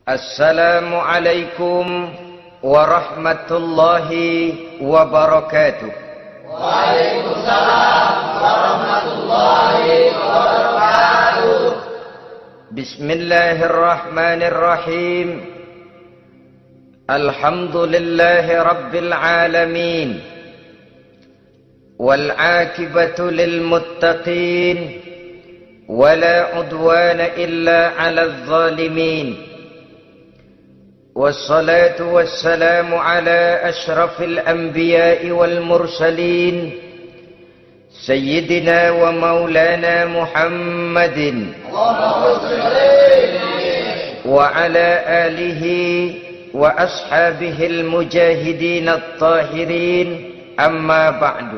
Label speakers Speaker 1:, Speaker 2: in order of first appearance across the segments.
Speaker 1: Assalamualaikum warahmatullahi wabarakatuh.
Speaker 2: Waalaikumsalam warahmatullahi wabarakatuh.
Speaker 1: Bismillahirrahmanirrahim. Alhamdulillahi rabbil alamin. Wal aqibatu lil muttaqin. Wala udwana illa 'alal zalimin. والصلاة والسلام على أشرف الأنبياء والمرسلين سيدنا ومولانا محمد وعلى آله وأصحابه المجاهدين الطاهرين أما بعد.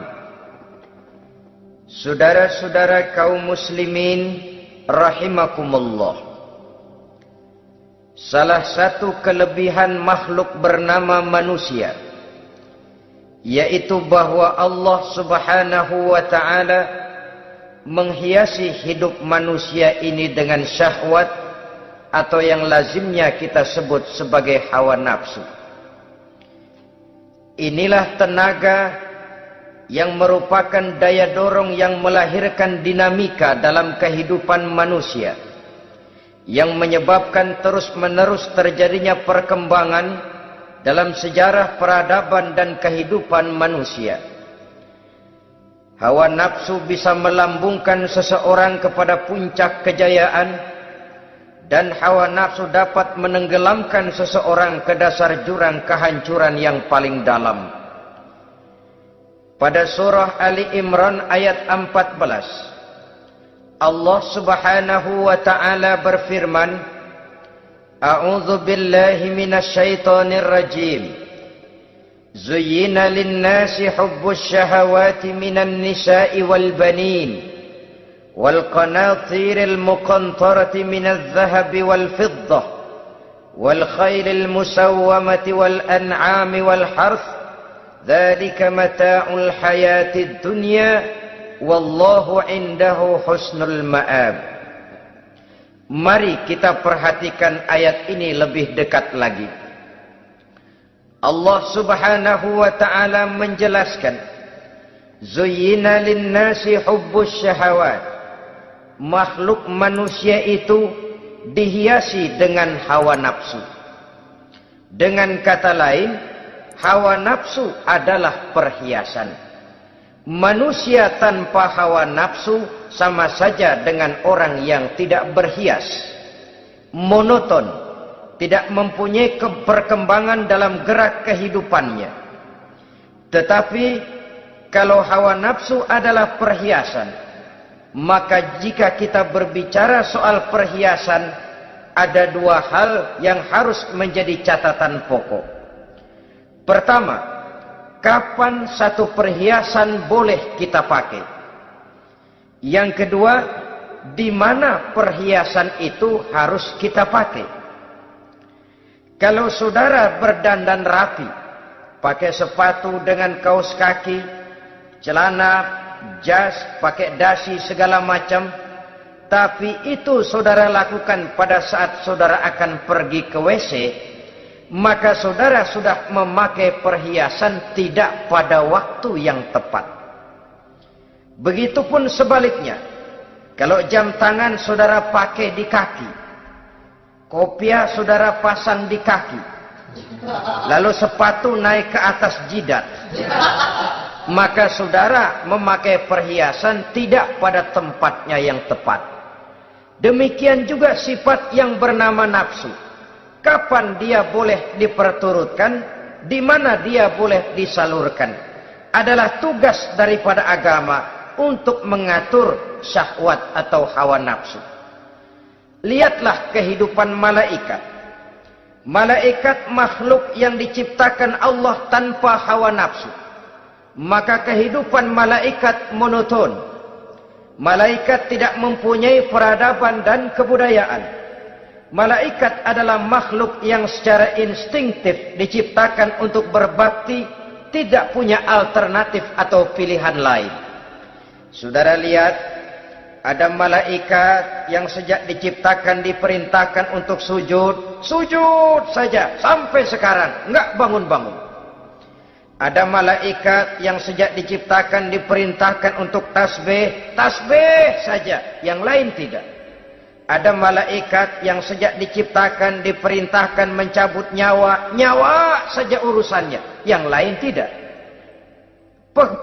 Speaker 1: Saudara-saudara kaum muslimin rahimakumullah. Salah satu kelebihan makhluk bernama manusia, yaitu bahwa Allah subhanahu wa ta'ala menghiasi hidup manusia ini dengan syahwat atau yang lazimnya kita sebut sebagai hawa nafsu. Inilah tenaga yang merupakan daya dorong yang melahirkan dinamika dalam kehidupan manusia, yang menyebabkan terus-menerus terjadinya perkembangan dalam sejarah peradaban dan kehidupan manusia. Hawa nafsu bisa melambungkan seseorang kepada puncak kejayaan, dan hawa nafsu dapat menenggelamkan seseorang ke dasar jurang kehancuran yang paling dalam. Pada surah Ali Imran ayat 14, Allah subhanahu wa ta'ala berfirman, A'udzu billahi minasy syaithanir rajim. Zuyyina lin-nasi hubbus syahawati minan nisa'i wal banin wal qanatiril muqantarati minadh dhahabi wal fiddah wal khailil musawwamati wal an'ami wal harth. Dzalika mata'ul hayatid dunya. Wallahu indahu husnul ma'ab. Mari kita perhatikan ayat ini lebih dekat lagi. Allah subhanahu wa ta'ala menjelaskan, Zuyyina linnasi hubbus syahawat. Makhluk manusia itu dihiasi dengan hawa nafsu. Dengan kata lain, hawa nafsu adalah perhiasan. Manusia tanpa hawa nafsu sama saja dengan orang yang tidak berhias, monoton, tidak mempunyai perkembangan dalam gerak kehidupannya. Tetapi kalau hawa nafsu adalah perhiasan, maka jika kita berbicara soal perhiasan, ada dua hal yang harus menjadi catatan pokok. Pertama, kapan satu perhiasan boleh kita pakai? Yang kedua, di mana perhiasan itu harus kita pakai? Kalau saudara berdandan rapi, pakai sepatu dengan kaos kaki, celana, jas, pakai dasi segala macam, tapi itu saudara lakukan pada saat saudara akan pergi ke WC, maka saudara sudah memakai perhiasan tidak pada waktu yang tepat. Begitupun sebaliknya, kalau jam tangan saudara pakai di kaki, kopiah saudara pasang di kaki, lalu sepatu naik ke atas jidat, maka saudara memakai perhiasan tidak pada tempatnya yang tepat. Demikian juga sifat yang bernama nafsu. Kapan dia boleh diperturutkan, di mana dia boleh disalurkan, adalah tugas daripada agama untuk mengatur syahwat atau hawa nafsu. Lihatlah kehidupan malaikat. Malaikat makhluk yang diciptakan Allah tanpa hawa nafsu. Maka kehidupan malaikat monoton. Malaikat tidak mempunyai peradaban dan kebudayaan. Malaikat adalah makhluk yang secara instinktif diciptakan untuk berbakti, tidak punya alternatif atau pilihan lain. Saudara lihat, Ada malaikat yang sejak diciptakan diperintahkan untuk sujud, sujud saja sampai sekarang enggak bangun-bangun. Ada malaikat yang sejak diciptakan diperintahkan untuk tasbih, tasbih saja, yang lain tidak. Ada malaikat yang sejak diciptakan diperintahkan mencabut nyawa, nyawa saja urusannya, yang lain tidak.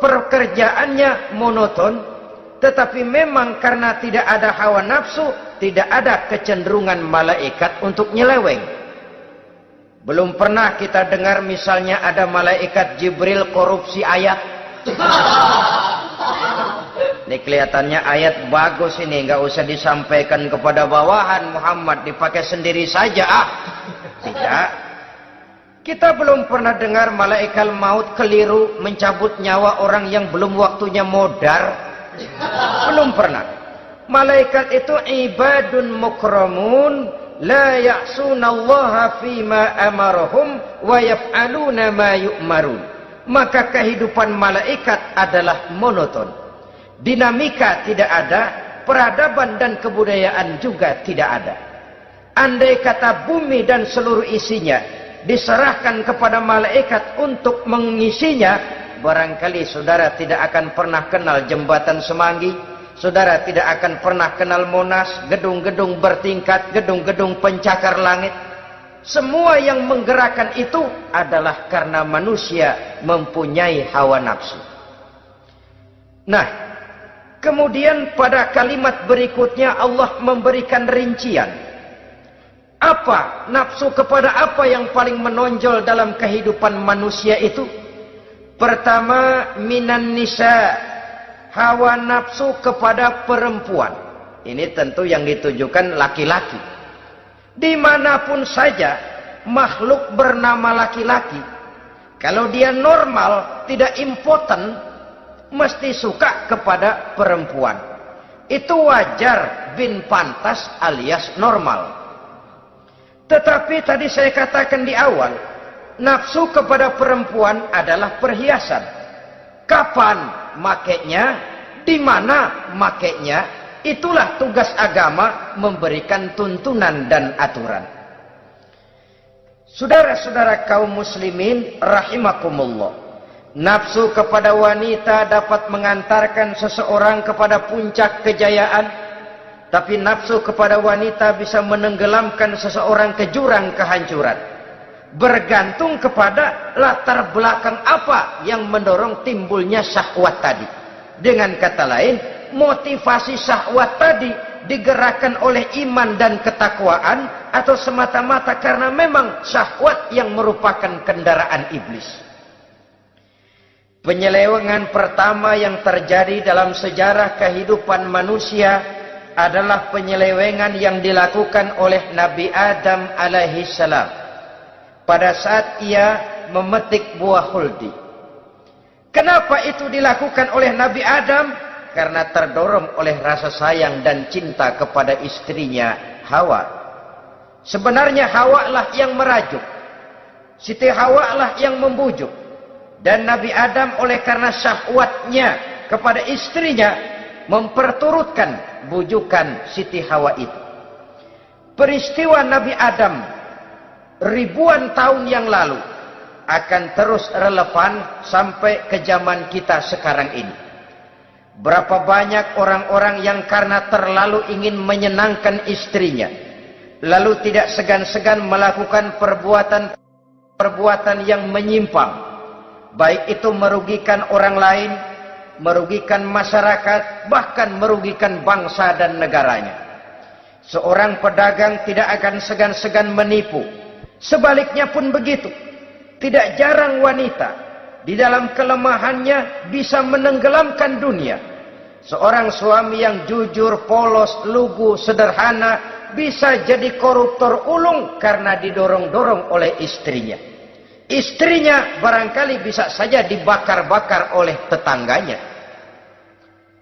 Speaker 1: Pekerjaannya monoton. Tetapi memang karena tidak ada hawa nafsu, tidak ada kecenderungan malaikat untuk nyeleweng. Belum pernah kita dengar misalnya ada malaikat Jibril korupsi ayat. Ini kelihatannya ayat bagus ini, nggak usah disampaikan kepada bawahan Muhammad, dipakai sendiri saja. Tidak. Kita belum pernah dengar malaikat maut keliru mencabut nyawa orang yang belum waktunya modar. Belum pernah. Malaikat itu ibadun mukramun la ya'sunallaha fima amarahum wa yaf'aluna ma yu'marun. Maka kehidupan malaikat adalah monoton. Dinamika tidak ada, peradaban dan kebudayaan juga tidak ada. Andai kata bumi dan seluruh isinya diserahkan kepada malaikat untuk mengisinya, barangkali saudara tidak akan pernah kenal jembatan Semanggi, saudara tidak akan pernah kenal Monas, gedung-gedung bertingkat, gedung-gedung pencakar langit. Semua yang menggerakkan itu adalah karena manusia mempunyai hawa nafsu. Nah, kemudian pada kalimat berikutnya Allah memberikan rincian. Apa nafsu kepada apa yang paling menonjol dalam kehidupan manusia itu? Pertama, minan nisa, hawa nafsu kepada perempuan. Ini tentu yang ditujukan laki-laki. Dimanapun saja makhluk bernama laki-laki, kalau dia normal, tidak impoten, mesti suka kepada perempuan. Itu wajar, bin pantas alias normal. Tetapi tadi saya katakan di awal, nafsu kepada perempuan adalah perhiasan. Kapan makainya, di mana makainya, itulah tugas agama memberikan tuntunan dan aturan. Saudara-saudara kaum muslimin rahimakumullah, nafsu kepada wanita dapat mengantarkan seseorang kepada puncak kejayaan, tapi nafsu kepada wanita bisa menenggelamkan seseorang ke jurang kehancuran. Bergantung kepada latar belakang apa yang mendorong timbulnya syahwat tadi. Dengan kata lain, motivasi syahwat tadi digerakkan oleh iman dan ketakwaan, atau semata-mata karena memang syahwat yang merupakan kendaraan iblis. Penyelewengan pertama yang terjadi dalam sejarah kehidupan manusia adalah penyelewengan yang dilakukan oleh Nabi Adam alaihissalam pada saat ia memetik buah khuldi. Kenapa itu dilakukan oleh Nabi Adam? Karena terdorong oleh rasa sayang dan cinta kepada istrinya Hawa. Sebenarnya Hawa lah yang merajuk, Siti Hawa lah yang membujuk, dan Nabi Adam oleh karena syahwatnya kepada istrinya memperturutkan bujukan Siti Hawa itu. Peristiwa Nabi Adam ribuan tahun yang lalu akan terus relevan sampai ke zaman kita sekarang ini. Berapa banyak orang-orang yang karena terlalu ingin menyenangkan istrinya, lalu tidak segan-segan melakukan perbuatan yang menyimpang, baik itu merugikan orang lain, merugikan masyarakat, bahkan merugikan bangsa dan negaranya. Seorang pedagang tidak akan segan-segan menipu. Sebaliknya pun begitu. Tidak jarang wanita di dalam kelemahannya bisa menenggelamkan dunia. Seorang suami yang jujur, polos, lugu, sederhana bisa jadi koruptor ulung karena didorong-dorong oleh istrinya. Istrinya barangkali bisa saja dibakar-bakar oleh tetangganya.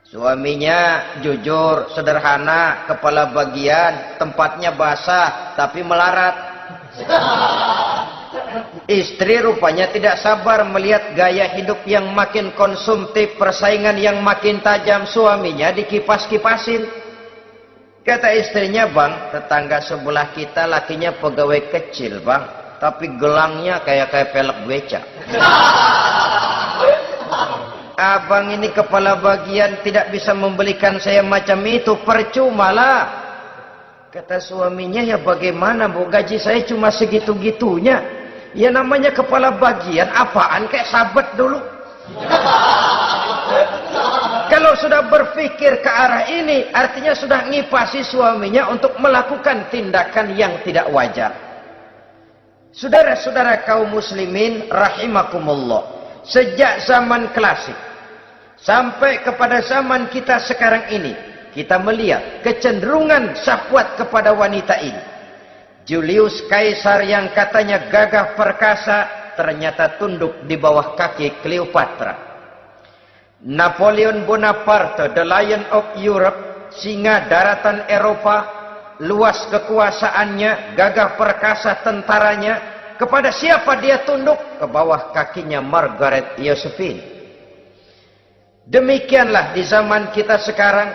Speaker 1: Suaminya jujur, sederhana, kepala bagian, tempatnya basah tapi melarat. Istri rupanya tidak sabar melihat gaya hidup yang makin konsumtif, persaingan yang makin tajam. Suaminya dikipas-kipasin. Kata istrinya, "Bang, tetangga sebelah kita lakinya pegawai kecil, Bang. Tapi gelangnya kayak pelek beca. Abang ini kepala bagian tidak bisa membelikan saya macam itu, percumalah." Kata suaminya, "Ya bagaimana Bu, gaji saya cuma segitu-gitunya. Ya namanya kepala bagian, apaan kayak sabet dulu." Kalau sudah berpikir ke arah ini, artinya sudah ngipasi suaminya untuk melakukan tindakan yang tidak wajar. Saudara-saudara kaum muslimin rahimakumullah, sejak zaman klasik sampai kepada zaman kita sekarang ini, kita melihat kecenderungan syahwat kepada wanita ini. Julius Caesar yang katanya gagah perkasa, ternyata tunduk di bawah kaki Cleopatra. Napoleon Bonaparte, the Lion of Europe, singa daratan Eropa, luas kekuasaannya, gagah perkasa tentaranya, kepada siapa dia tunduk? Ke bawah kakinya Margaret Josephine. Demikianlah di zaman kita sekarang.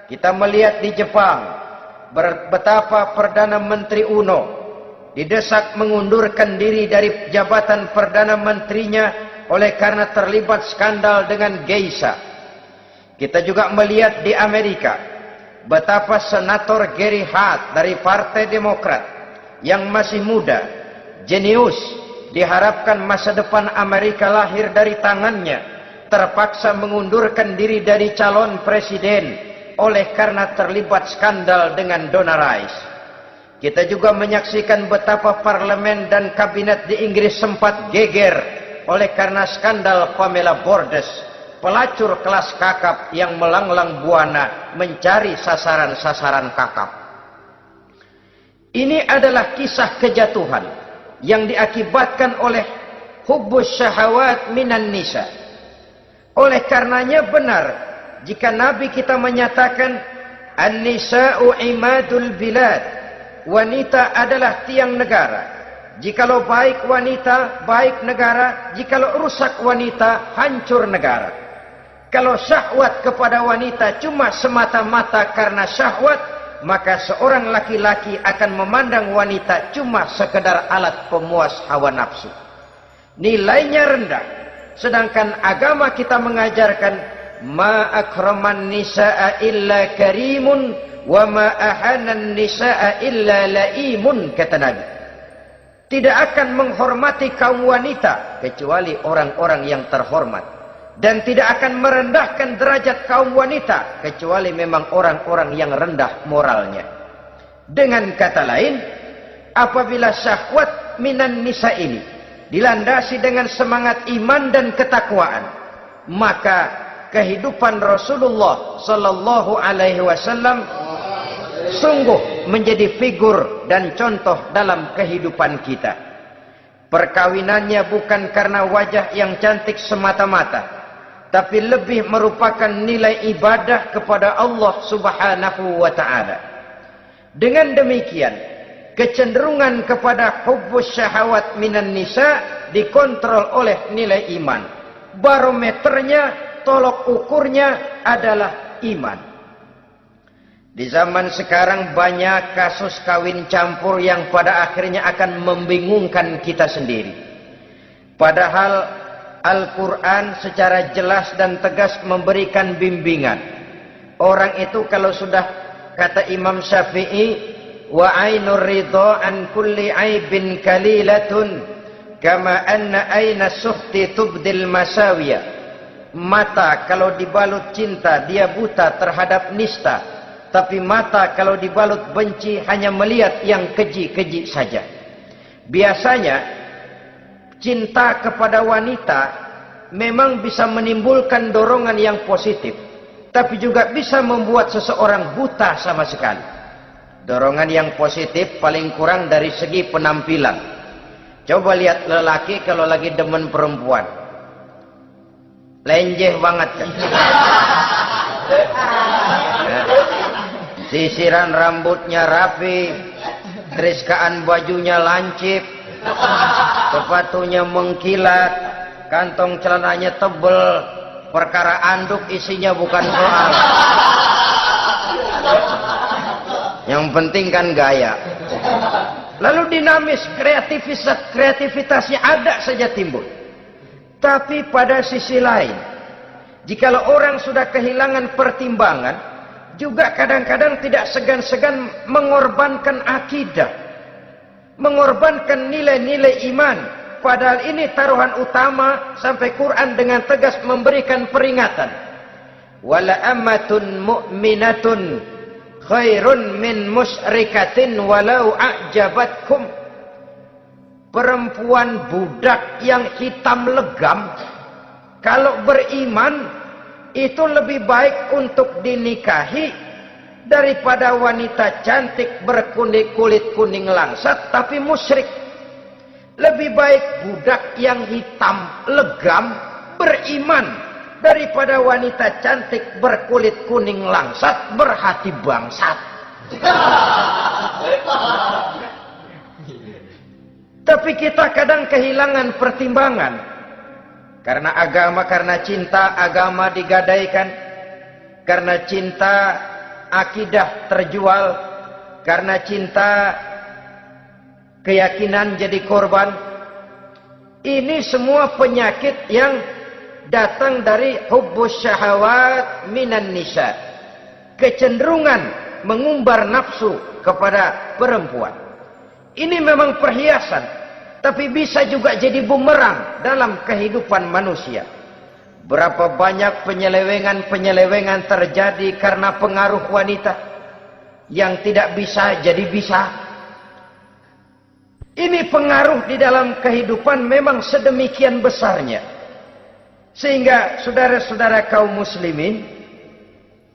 Speaker 1: Kita melihat di Jepang betapa Perdana Menteri Uno didesak mengundurkan diri dari jabatan Perdana Menterinya oleh karena terlibat skandal dengan geisha. Kita juga melihat di Amerika betapa Senator Gary Hart dari Partai Demokrat yang masih muda, jenius, diharapkan masa depan Amerika lahir dari tangannya, terpaksa mengundurkan diri dari calon presiden oleh karena terlibat skandal dengan Donna Rice. Kita juga menyaksikan betapa parlemen dan kabinet di Inggris sempat geger oleh karena skandal Pamela Bordes, pelacur kelas kakap yang melanglang buana mencari sasaran-sasaran kakap. Ini adalah kisah kejatuhan yang diakibatkan oleh hubbus syahawat minan nisa. Oleh karenanya benar jika Nabi kita menyatakan an-nisa'u imadul bilad, wanita adalah tiang negara. Jikalau baik wanita, baik negara. Jikalau rusak wanita, hancur negara. Kalau syahwat kepada wanita cuma semata-mata karena syahwat, maka seorang laki-laki akan memandang wanita cuma sekedar alat pemuas hawa nafsu. Nilainya rendah. Sedangkan agama kita mengajarkan ma akraman nisa'a illa karimun wa ma ahanan nisa'a illa laimun, kata Nabi. Tidak akan menghormati kaum wanita kecuali orang-orang yang terhormat, dan tidak akan merendahkan derajat kaum wanita kecuali memang orang-orang yang rendah moralnya. Dengan kata lain, apabila syahwat minan nisa ini dilandasi dengan semangat iman dan ketakwaan, maka kehidupan Rasulullah sallallahu alaihi wasallam sungguh menjadi figur dan contoh dalam kehidupan kita. Perkawinannya bukan karena wajah yang cantik semata-mata, tapi lebih merupakan nilai ibadah kepada Allah Subhanahu wa taala. Dengan demikian, kecenderungan kepada hubbus syahawat minan nisa dikontrol oleh nilai iman. Barometernya, tolok ukurnya adalah iman. Di zaman sekarang banyak kasus kawin campur yang pada akhirnya akan membingungkan kita sendiri. Padahal Al-Quran secara jelas dan tegas memberikan bimbingan. Orang itu kalau sudah, kata Imam Syafi'i, wa ainur ridha an kulli aibin kalilatun kama anna aina suhti tubdil masawiya. Mata kalau dibalut cinta dia buta terhadap nista, tapi mata kalau dibalut benci hanya melihat yang keji-keji saja. Biasanya cinta kepada wanita memang bisa menimbulkan dorongan yang positif, tapi juga bisa membuat seseorang buta sama sekali. Dorongan yang positif paling kurang dari segi penampilan. Coba lihat lelaki kalau lagi demen perempuan, lenjeh banget kan. Sisiran rambutnya rapi, teriskaan bajunya lancip, sepatunya mengkilat, kantong celananya tebel, perkara anduk isinya bukan soal. Yang penting kan gaya. Lalu dinamis, kreativitasnya ada saja timbul. Tapi pada sisi lain, jikalau orang sudah kehilangan pertimbangan, juga kadang-kadang tidak segan-segan mengorbankan akidah, mengorbankan nilai-nilai iman. Padahal ini taruhan utama, sampai Quran dengan tegas memberikan peringatan. Wala ammatun mu'minatun khairun min musyrikatin walau a'jabatkum. Perempuan budak yang hitam legam, kalau beriman itu lebih baik untuk dinikahi daripada wanita cantik berkulit kuning langsat tapi musyrik. Lebih baik budak yang hitam legam beriman daripada wanita cantik berkulit kuning langsat berhati bangsat. Tapi kita kadang kehilangan pertimbangan. Karena agama, karena cinta agama digadaikan. Karena cinta akidah terjual. Karena cinta keyakinan jadi korban. Ini semua penyakit yang datang dari hubbus syahawat minan nisa. Kecenderungan mengumbar nafsu kepada perempuan. Ini memang perhiasan, tapi bisa juga jadi bumerang dalam kehidupan manusia. Berapa banyak penyelewengan terjadi karena pengaruh wanita yang tidak bisa jadi bisa. Ini pengaruh di dalam kehidupan memang sedemikian besarnya. Sehingga saudara-saudara kaum muslimin,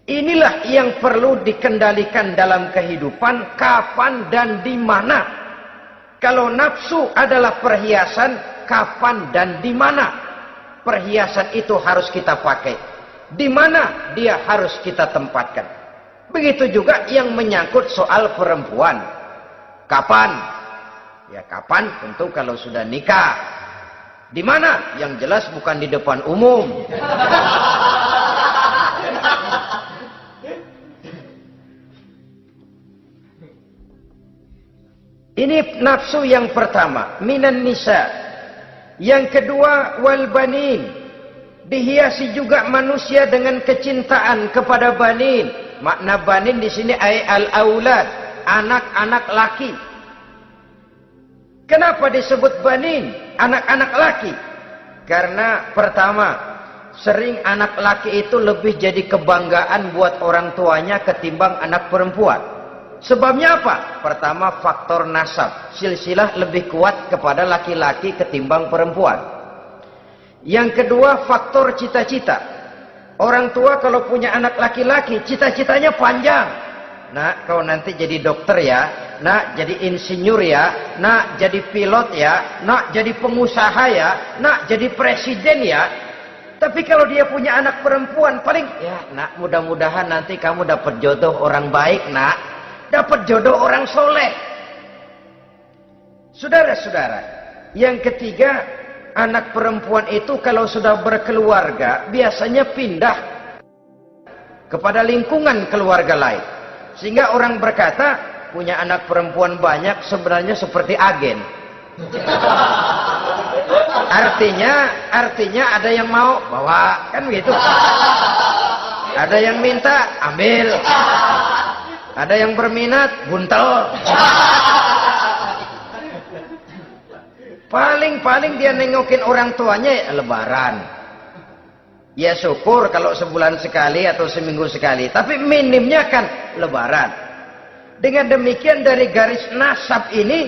Speaker 1: inilah yang perlu dikendalikan dalam kehidupan, kapan dan di mana. Kalau nafsu adalah perhiasan, kapan dan di mana perhiasan itu harus kita pakai? Di mana dia harus kita tempatkan? Begitu juga yang menyangkut soal perempuan. Kapan? Ya kapan tentu kalau sudah nikah. Di mana? Yang jelas bukan di depan umum. Ini nafsu yang pertama, minan nisa. Yang kedua, wal banin. Dihiasi juga manusia dengan kecintaan kepada banin. Makna banin di sini al-aulad, anak-anak laki. Kenapa disebut banin, anak-anak laki? Karena pertama, sering anak laki itu lebih jadi kebanggaan buat orang tuanya ketimbang anak perempuan. Sebabnya apa? Pertama, faktor nasab. Silsilah lebih kuat kepada laki-laki ketimbang perempuan. Yang kedua, faktor cita-cita. Orang tua kalau punya anak laki-laki, cita-citanya panjang. Nak, kau nanti jadi dokter ya. Nak, jadi insinyur ya. Nak, jadi pilot ya. Nak, jadi pengusaha ya. Nak, jadi presiden ya. Tapi kalau dia punya anak perempuan, paling, ya nak, mudah-mudahan nanti kamu dapat jodoh orang baik, nak. Dapat jodoh orang soleh. Saudara-saudara, yang ketiga, anak perempuan itu kalau sudah berkeluarga biasanya pindah kepada lingkungan keluarga lain. Sehingga orang berkata punya anak perempuan banyak sebenarnya seperti agen. Artinya ada yang mau bawa, kan begitu. Ada yang minta ambil. Ada yang berminat, buntel. Paling dia nengokin orang tuanya ya lebaran. Ya syukur kalau sebulan sekali atau seminggu sekali. Tapi minimnya kan lebaran. Dengan demikian dari garis nasab ini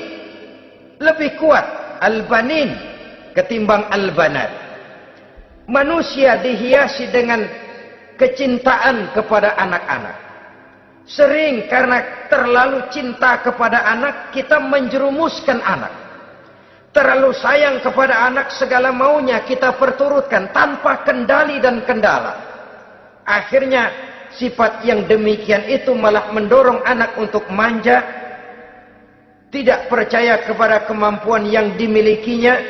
Speaker 1: lebih kuat al-banin ketimbang al-banat. Manusia dihiasi dengan kecintaan kepada anak-anak. Sering karena terlalu cinta kepada anak, kita menjerumuskan anak. Terlalu sayang kepada anak, segala maunya kita perturutkan tanpa kendali dan kendala. Akhirnya sifat yang demikian itu malah mendorong anak untuk manja, tidak percaya kepada kemampuan yang dimilikinya,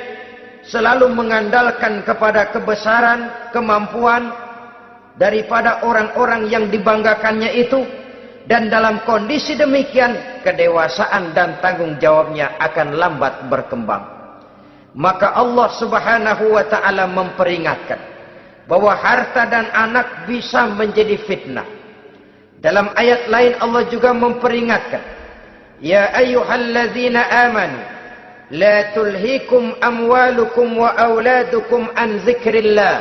Speaker 1: selalu mengandalkan kepada kebesaran, kemampuan daripada orang-orang yang dibanggakannya itu, dan dalam kondisi demikian kedewasaan dan tanggung jawabnya akan lambat berkembang. Maka Allah Subhanahu wa taala memperingatkan bahwa harta dan anak bisa menjadi fitnah. Dalam ayat lain Allah juga memperingatkan, ya ayyuhalladzina amanu la tulhikum amwalukum wa auladukum an dzikrillah.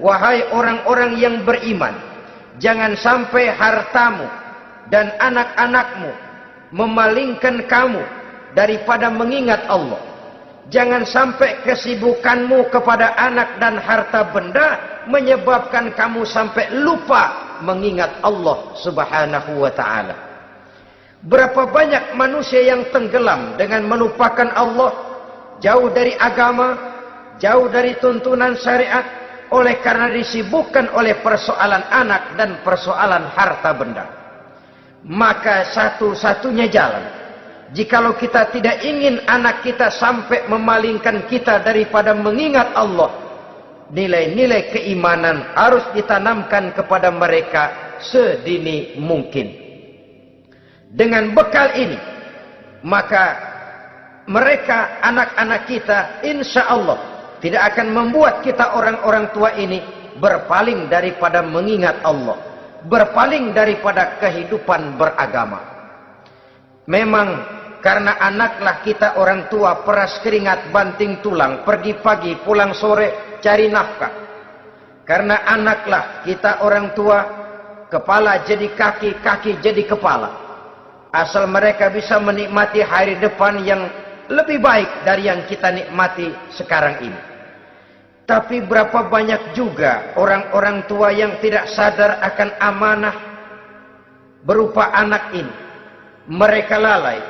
Speaker 1: Wahai orang-orang yang beriman, jangan sampai hartamu dan anak-anakmu memalingkan kamu daripada mengingat Allah. Jangan sampai kesibukanmu kepada anak dan harta benda menyebabkan kamu sampai lupa mengingat Allah Subhanahu wa taala. Berapa banyak manusia yang tenggelam dengan melupakan Allah, jauh dari agama, jauh dari tuntunan syariat, oleh karena disibukkan oleh persoalan anak dan persoalan harta benda. Maka satu-satunya jalan, jikalau kita tidak ingin anak kita sampai memalingkan kita daripada mengingat Allah, nilai-nilai keimanan harus ditanamkan kepada mereka sedini mungkin. Dengan bekal ini, maka mereka, anak-anak kita, insya Allah tidak akan membuat kita orang-orang tua ini berpaling daripada mengingat Allah, berpaling daripada kehidupan beragama. Memang karena anaklah kita orang tua peras keringat banting tulang, pergi pagi pulang sore cari nafkah. Karena anaklah kita orang tua, kepala jadi kaki, kaki jadi kepala. Asal mereka bisa menikmati hari depan yang lebih baik dari yang kita nikmati sekarang ini. Tapi berapa banyak juga orang-orang tua yang tidak sadar akan amanah berupa anak ini. Mereka lalai,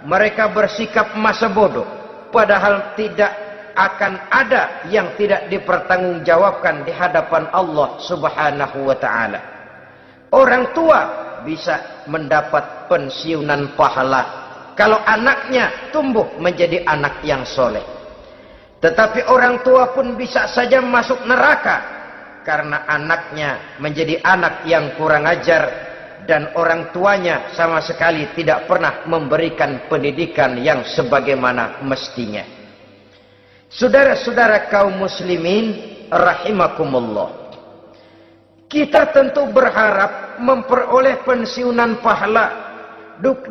Speaker 1: mereka bersikap masa bodoh, padahal tidak akan ada yang tidak dipertanggungjawabkan di hadapan Allah Subhanahu wa taala. Orang tua bisa mendapat pensiunan pahala kalau anaknya tumbuh menjadi anak yang soleh. Tetapi orang tua pun bisa saja masuk neraka karena anaknya menjadi anak yang kurang ajar dan orang tuanya sama sekali tidak pernah memberikan pendidikan yang sebagaimana mestinya. Saudara-saudara kaum muslimin rahimakumullah, kita tentu berharap memperoleh pensiunan pahala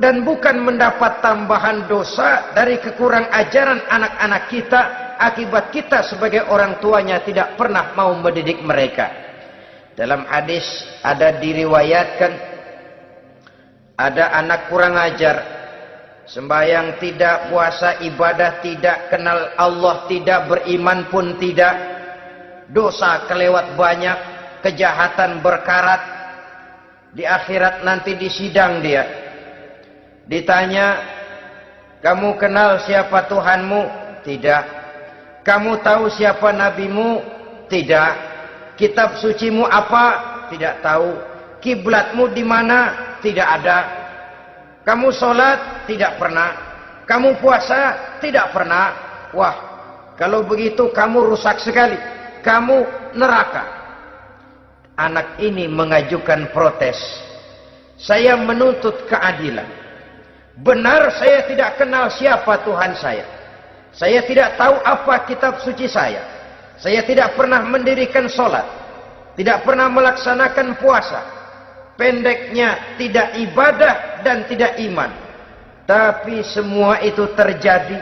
Speaker 1: dan bukan mendapat tambahan dosa dari kekurang ajaran anak-anak kita akibat kita sebagai orang tuanya tidak pernah mau mendidik mereka. Dalam hadis ada diriwayatkan, ada anak kurang ajar, sembahyang tidak, puasa ibadah tidak, kenal Allah tidak, beriman pun tidak, dosa kelewat banyak, kejahatan berkarat. Di akhirat nanti disidang dia, ditanya, kamu kenal siapa Tuhanmu? Tidak. Kamu tahu siapa nabimu? Tidak. Kitab sucimu apa? Tidak tahu. Kiblatmu di mana? Tidak ada. Kamu sholat? Tidak pernah. Kamu puasa? Tidak pernah. Wah, kalau begitu kamu rusak sekali. Kamu neraka. Anak ini mengajukan protes. Saya menuntut keadilan. Benar saya tidak kenal siapa Tuhan saya. Saya tidak tahu apa kitab suci saya. Saya tidak pernah mendirikan sholat. Tidak pernah melaksanakan puasa. Pendeknya tidak ibadah dan tidak iman. Tapi semua itu terjadi.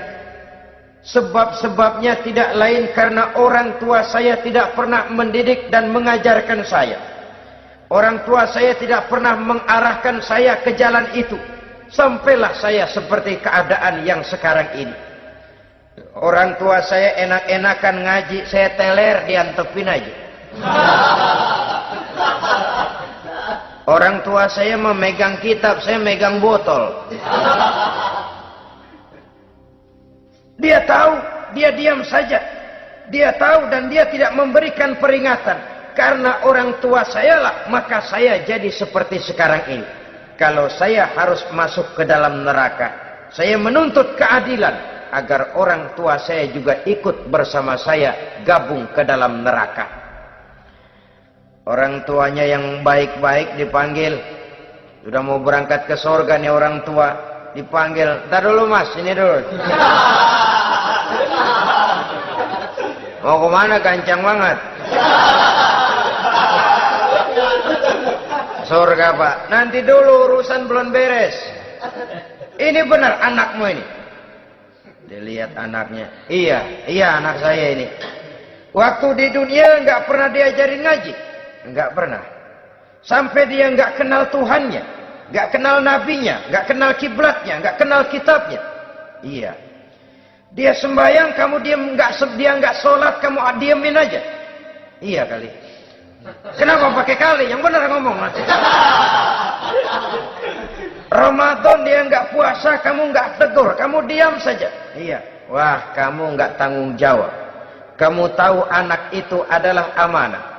Speaker 1: Sebab-sebabnya tidak lain karena orang tua saya tidak pernah mendidik dan mengajarkan saya. Orang tua saya tidak pernah mengarahkan saya ke jalan itu. Sampailah saya seperti keadaan yang sekarang ini. Orang tua saya enak-enakan ngaji, saya teler diantepin aja. Orang tua saya memegang kitab, saya megang botol. Dia tahu, dia diam saja. Dia tahu dan dia tidak memberikan peringatan. Karena orang tua saya lah, maka saya jadi seperti sekarang ini. Kalau saya harus masuk ke dalam neraka, Saya menuntut keadilan agar orang tua saya juga ikut bersama saya gabung ke dalam neraka. Orang tuanya yang baik-baik dipanggil. Sudah mau berangkat ke surga nih orang tua. Dipanggil. Ntar dulu mas, ini dulu. Mau kemana, gancang banget? Surga pak. Nanti dulu, urusan belum beres. Ini benar anakmu ini. Dilihat anaknya. Iya anak saya ini. Waktu di dunia nggak pernah diajarin ngaji. Nggak pernah. Sampai dia nggak kenal Tuhannya. Nggak kenal nabinya. Nggak kenal kiblatnya. Nggak kenal kitabnya. Iya. Dia sembahyang, kamu dia nggak sholat, kamu diemin aja. Iya kali. Kenapa pakai kali? Yang benar ngomong. Ramadan dia nggak puasa, kamu nggak tegur, kamu diam saja. Iya. Wah, kamu nggak tanggung jawab. Kamu tahu anak itu adalah amanah.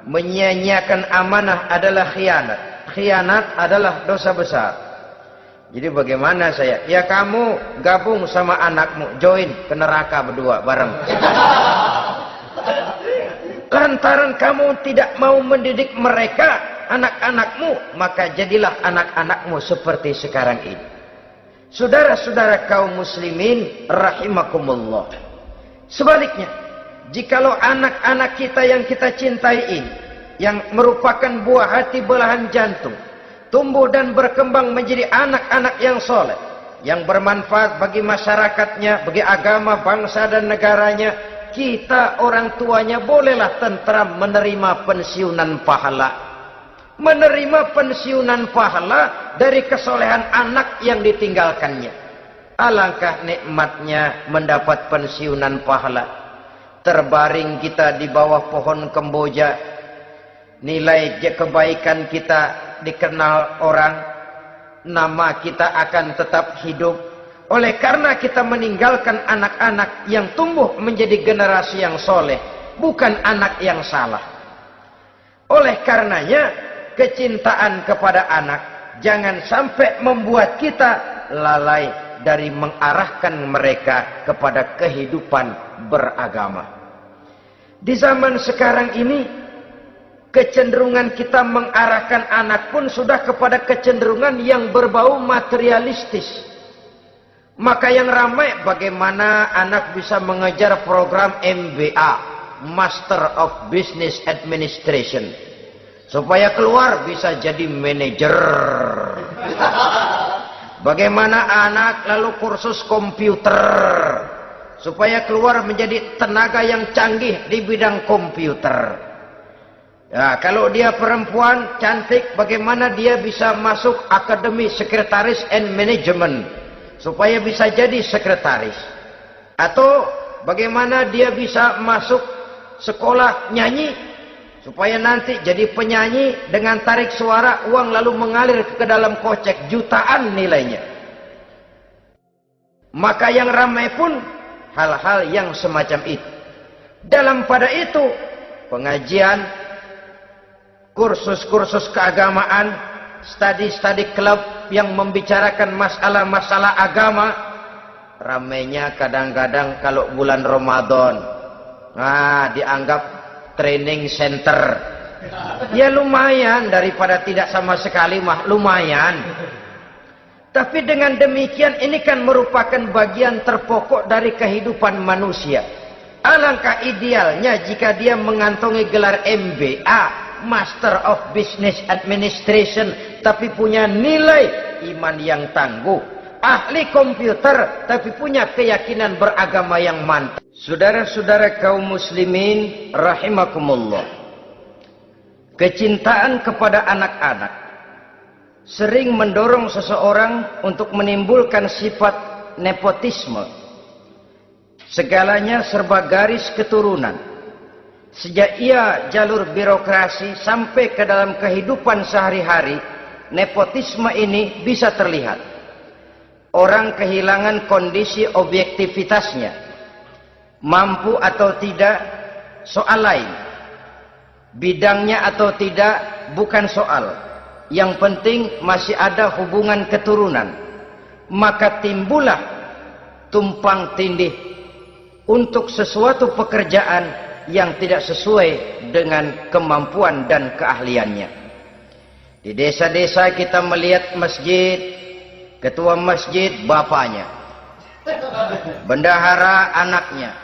Speaker 1: Menyia-nyiakan amanah adalah khianat. Khianat adalah dosa besar. Jadi bagaimana saya? Ya kamu gabung sama anakmu, join ke neraka berdua bareng. Lantaran kamu tidak mau mendidik mereka, anak-anakmu, maka jadilah anak-anakmu seperti sekarang ini. Saudara-saudara kaum muslimin rahimakumullah. Sebaliknya, jikalau anak-anak kita yang kita cintai ini, yang merupakan buah hati belahan jantung, tumbuh dan berkembang menjadi anak-anak yang soleh, yang bermanfaat bagi masyarakatnya, bagi agama, bangsa dan negaranya, kita orang tuanya bolehlah tentram menerima pensiunan pahala. Menerima pensiunan pahala dari kesolehan anak yang ditinggalkannya. Alangkah nikmatnya mendapat pensiunan pahala. Terbaring kita di bawah pohon kemboja, nilai kebaikan kita dikenal orang, nama kita akan tetap hidup. Oleh karena kita meninggalkan anak-anak yang tumbuh menjadi generasi yang soleh, bukan anak yang salah. Oleh karenanya, kecintaan kepada anak jangan sampai membuat kita lalai dari mengarahkan mereka kepada kehidupan beragama. Di zaman sekarang ini, kecenderungan kita mengarahkan anak pun sudah kepada kecenderungan yang berbau materialistis. Maka yang ramai bagaimana anak bisa mengejar program MBA, Master of Business Administration, supaya keluar bisa jadi manajer. Bagaimana anak lalu kursus komputer, supaya keluar menjadi tenaga yang canggih di bidang komputer. Ya, kalau dia perempuan cantik, bagaimana dia bisa masuk akademi sekretaris and management, supaya bisa jadi sekretaris. Atau bagaimana dia bisa masuk sekolah nyanyi, supaya nanti jadi penyanyi dengan tarik suara, uang lalu mengalir ke dalam kocek jutaan nilainya. Maka yang ramai pun hal-hal yang semacam itu. Dalam pada itu, pengajian, kursus-kursus keagamaan, studi-studi klub yang membicarakan masalah-masalah agama, ramainya kadang-kadang kalau bulan Ramadan, dianggap training center. Ya lumayan, daripada tidak sama sekali mah lumayan. Tapi dengan demikian ini kan merupakan bagian terpokok dari kehidupan manusia. Alangkah idealnya jika dia mengantongi gelar MBA, Master of Business Administration, tapi punya nilai iman yang tangguh, ahli komputer, tapi punya keyakinan beragama yang mantap. Saudara-saudara kaum muslimin rahimakumullah, kecintaan kepada anak-anak sering mendorong seseorang untuk menimbulkan sifat nepotisme. Segalanya serba garis keturunan. Sejak ia jalur birokrasi sampai ke dalam kehidupan sehari-hari, nepotisme ini bisa terlihat. Orang kehilangan kondisi objektivitasnya. Mampu atau tidak, soal lain. Bidangnya atau tidak, bukan soal. Yang penting masih ada hubungan keturunan. maka timbullah tumpang tindih untuk sesuatu pekerjaan yang tidak sesuai dengan kemampuan dan keahliannya. Di desa-desa kita melihat masjid, ketua masjid bapaknya, bendahara anaknya,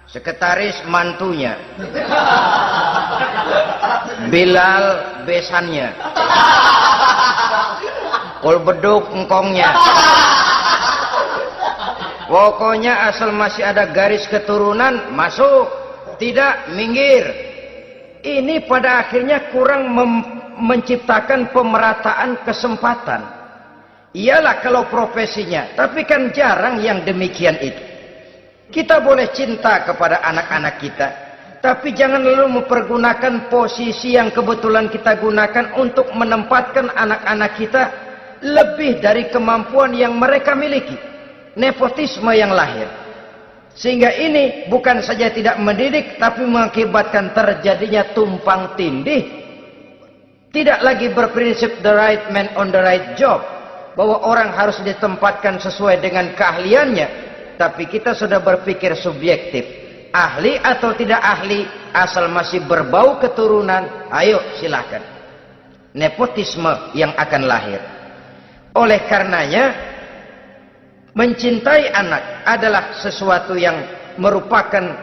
Speaker 1: sekretaris mantunya, Bilal besannya, kolbeduk engkongnya. Pokoknya asal masih ada garis keturunan, masuk, tidak, minggir. Ini pada akhirnya kurang menciptakan pemerataan kesempatan. Iyalah kalau profesinya, tapi kan jarang yang demikian itu. Kita boleh cinta kepada anak-anak kita, tapi jangan lalu mempergunakan posisi yang kebetulan kita gunakan untuk menempatkan anak-anak kita lebih dari kemampuan yang mereka miliki. Nepotisme yang lahir, sehingga ini bukan saja tidak mendidik, tapi mengakibatkan terjadinya tumpang tindih. Tidak lagi berprinsip the right man on the right job, bahwa orang harus ditempatkan sesuai dengan keahliannya, tapi kita sudah berpikir subjektif, ahli atau tidak ahli, asal masih berbau keturunan, ayo silahkan. Nepotisme yang akan lahir. Oleh karenanya, mencintai anak adalah sesuatu yang merupakan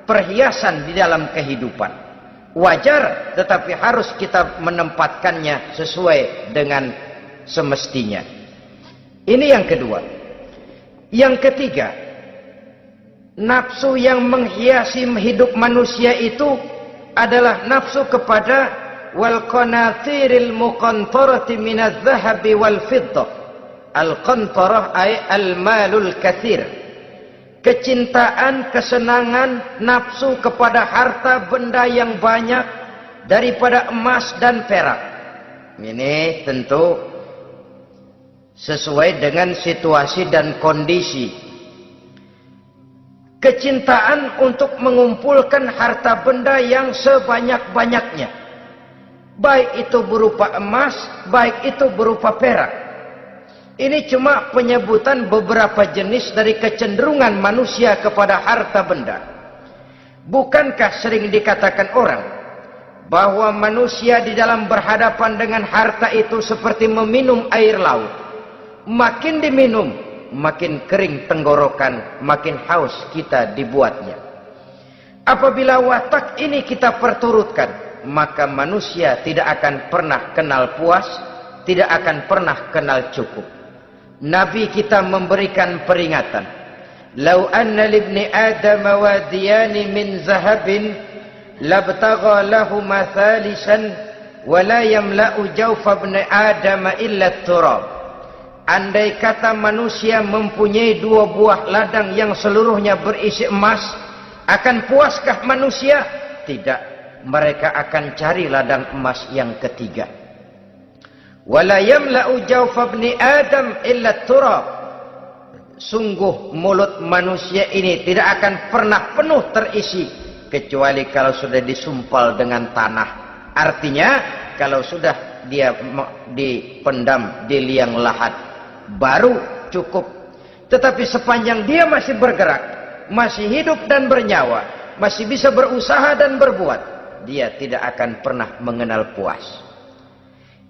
Speaker 1: perhiasan di dalam kehidupan. Wajar, tetapi harus kita menempatkannya sesuai dengan semestinya. Ini yang kedua. Yang ketiga, nafsu yang menghiasi hidup manusia itu adalah nafsu kepada wal qanatiril muqantarati minadz zahabi wal fiddah. Al-qantarah ay al-malul katsir. Kecintaan, kesenangan, nafsu kepada harta benda yang banyak daripada emas dan perak. Ini tentu sesuai dengan situasi dan kondisi. Kecintaan untuk mengumpulkan harta benda yang sebanyak-banyaknya. Baik itu berupa emas, baik itu berupa perak. Ini cuma penyebutan beberapa jenis dari kecenderungan manusia kepada harta benda. Bukankah sering dikatakan orang bahwa manusia di dalam berhadapan dengan harta itu seperti meminum air laut. Makin diminum, makin kering tenggorokan, makin haus kita dibuatnya. Apabila watak ini kita perturutkan, maka manusia tidak akan pernah kenal puas, tidak akan pernah kenal cukup. Nabi kita memberikan peringatan. Lau anna libni Adam wadiyani min zahabin labtagha lahuma thalisan wa la yamla'u jawfa ibni Adam illa turab. Andai kata manusia mempunyai dua buah ladang yang seluruhnya berisi emas, akan puaskah manusia? Tidak. Mereka akan cari ladang emas yang ketiga. Wala yamla'u jawfa ibni Adam illa turab. Sungguh mulut manusia ini tidak akan pernah penuh terisi kecuali kalau sudah disumpal dengan tanah. Artinya kalau sudah dia dipendam di liang lahat baru cukup. Tetapi sepanjang dia masih bergerak, masih hidup dan bernyawa, masih bisa berusaha dan berbuat, dia tidak akan pernah mengenal puas.